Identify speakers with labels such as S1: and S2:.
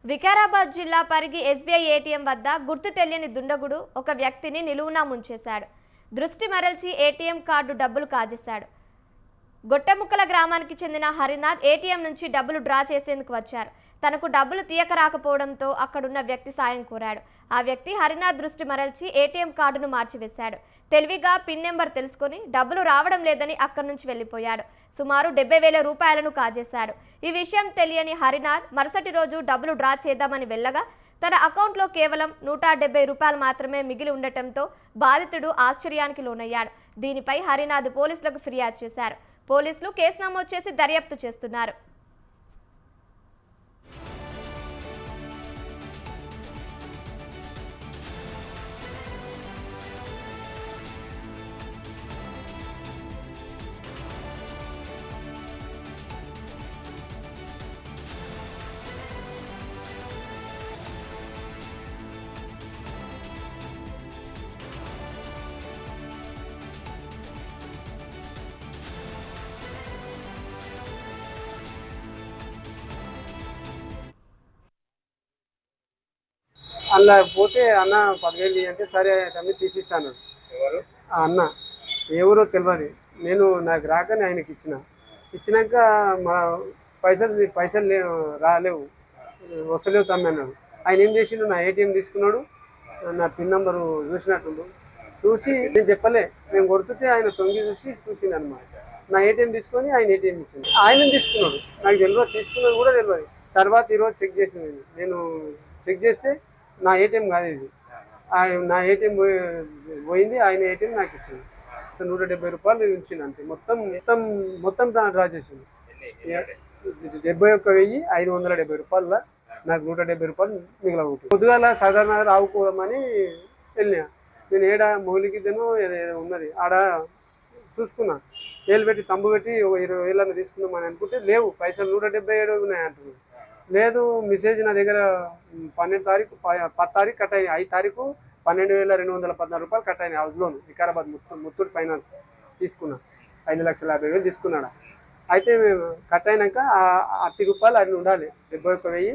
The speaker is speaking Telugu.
S1: వికారాబాద్ జిల్లా పరిగి ఎస్బీఐ ఏటీఎం వద్ద గుర్తు తెలియని దుండగుడు ఒక వ్యక్తిని నిలువునా ముంచేశాడు. దృష్టి మరల్చి ఏటీఎం కార్డు డబ్బులు కాజేశాడు. గొట్టముక్కల గ్రామానికి చెందిన హరినాథ్ ఏటీఎం నుంచి డబ్బులు డ్రా చేసేందుకు వచ్చారు. తనకు డబ్బులు తీయక రాకపోవడంతో అక్కడున్న వ్యక్తి సాయం కోరాడు. ఆ వ్యక్తి హరినాథ్ దృష్టి మరల్చి ఏటీఎం కార్డును మార్చివేశాడు. తెలివిగా పిన్ నెంబర్ తెలుసుకుని డబ్బులు రావడం లేదని అక్కడి నుంచి వెళ్లిపోయాడు. సుమారు 70,000 రూపాయలను కాజేశాడు. ఈ విషయం తెలియని హరినాథ్ మరుసటి రోజు డబ్బులు డ్రా చేద్దామని వెళ్ళగా తన అకౌంట్లో కేవలం 170 రూపాయలు మాత్రమే మిగిలి ఉండటంతో బాధితుడు ఆశ్చర్యానికి లోనయ్యాడు. దీనిపై హరినాథ్ పోలీసులకు ఫిర్యాదు చేశారు. పోలీసులు కేసు నమోదు చేసి దర్యాప్తు చేస్తున్నారు.
S2: అలా పోతే అన్న 10,000 అంటే సరే తమ్మి తీసిస్తాను. ఆ అన్న ఎవరో తెలియదు. నేను నాకు రాకని ఆయనకి ఇచ్చినాక మా పైసలు రాలేవు, వస్తలేవు తమ్మి అన్నాడు. ఆయన ఏం చేసిండు, నా ఏటీఎం తీసుకున్నాడు, నా పిన్ నెంబరు చూసినట్టుండు. చూసి నేను చెప్పలే, నేను కొడుతుంటే ఆయన తొంగి చూసిండు అనమాట. నా ఏటీఎం తీసుకొని ఆయన ఏటీఎం ఇచ్చింది. ఆయన తీసుకున్నాడు, నాకు తెలియదు, తీసుకున్నది కూడా తెలియదు. తర్వాత ఈరోజు చెక్ చేసింది. నేను చెక్ చేస్తే నా ఏటీఎం కాదు ఇది, నా ఏటీఎం పోయింది, ఆయన ఏటీఎం నాకు ఇచ్చింది. 170 రూపాయలు ఇచ్చింది అంతే. మొత్తం డ్రా చేసింది. 71,570 రూపాయల నాకు 170 రూపాయలు మిగిలిపోతుంది. పొద్దుగాల సాధారణ రావుకోదామని వెళ్ళినా. నేను ఏడ మౌలికిద్దనో ఏదో ఉన్నది ఆడ చూసుకున్నా. వేలు పెట్టి తంబు పెట్టి 20,000 తీసుకుందామని అనుకుంటే లేవు పైసలు, 177 ఉన్నాయి అంటున్నాను. లేదు, మెసేజ్ నా దగ్గర 12 తారీఖు 10 తారీఖు కట్ అయ్యాయి. 5 తారీఖు 12,214 రూపాయలు కట్ అయినాయి. House loan Vikarabad Muthoot finance తీసుకున్నా. 5,50,000 తీసుకున్నాడు. అయితే కట్ అయినాక 60 రూపాయలు అది ఉండాలి. 71,000